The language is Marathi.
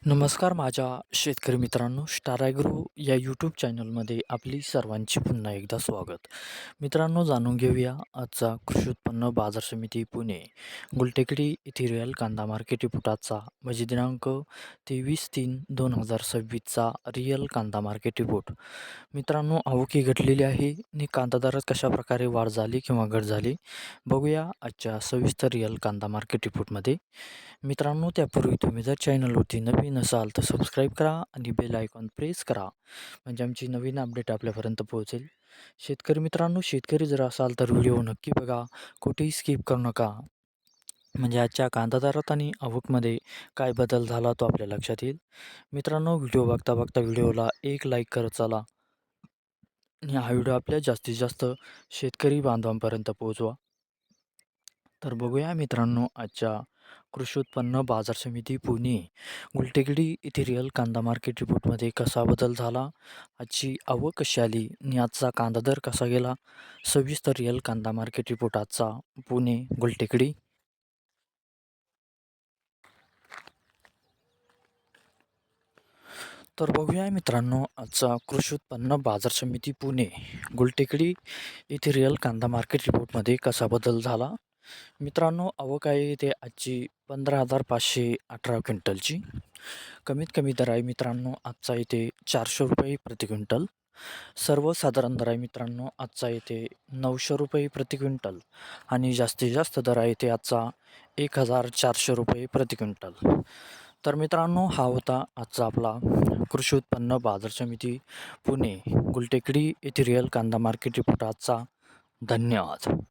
नमस्कार माझ्या शेतकरी मित्रांनो, स्टार ॲग्रो या यूट्यूब चॅनलमध्ये आपली सर्वांची पुन्हा एकदा स्वागत. मित्रांनो, जाणून घेऊया आजचा कृषी उत्पन्न बाजार समिती पुणे गुलटेकडी येथील रिअल कांदा मार्केट रिपोर्टाचा म्हणजे दिनांक 23/3/2026चा रिअल कांदा मार्केट रिपोर्ट. मित्रांनो, आवक ही घटलेली आहे आणि कांदा दरात कशाप्रकारे वाढ झाली किंवा घट झाली बघूया आजच्या सविस्तर रिअल कांदा मार्केट रिपोर्टमध्ये. मित्रांनो, त्यापूर्वी तुम्ही जर चॅनलवरती नवीन असाल तर सबस्क्राईब करा आणि बेल आयकॉन प्रेस करा, म्हणजे आमची नवीन अपडेट आपल्यापर्यंत पोहोचेल. शेतकरी मित्रांनो, शेतकरी जर असाल तर व्हिडिओ नक्की बघा, कुठेही स्किप करू नका, म्हणजे आजच्या कांदा दरात आणि आवकमध्ये काय बदल झाला तो आपल्या लक्षात येईल. मित्रांनो, व्हिडिओ बघता बघता व्हिडिओला एक लाईक करत चला आणि हा व्हिडिओ आपल्या जास्तीत जास्त शेतकरी बांधवांपर्यंत पोहोचवा. तर बघूया मित्रांनो, आजच्या कृषी उत्पन्न बाजार समिती पुणे गुलटेकडी येथे रिअल कांदा मार्केट रिपोर्टमध्ये कसा बदल झाला, आजची आवक कशी आली आणि आजचा कांदा दर कसा गेला, सविस्तर रिअल कांदा मार्केट रिपोर्ट आजचा पुणे गुलटेकडी. तर बघूया मित्रांनो, आजचा कृषी उत्पन्न बाजार समिती पुणे गुलटेकडी येथे रिअल कांदा मार्केट रिपोर्टमध्ये कसा बदल झाला. मित्रांनो, आवक आहे ते आजची 15,518 क्विंटलची. कमीत कमी दर आहे मित्रांनो आजचा इथे 400 रुपये प्रति क्विंटल. सर्वसाधारण दर आहे मित्रांनो आजचा इथे 900 रुपये प्रति क्विंटल आणि जास्तीत जास्त दर आहे ते आजचा 1,400 रुपये प्रति क्विंटल. तर मित्रांनो, हा होता आजचा आपला कृषी उत्पन्न बाजार समिती पुणे गुलटेकडी येथे रिअल कांदा मार्केट रिपोर्ट आजचा. धन्यवाद.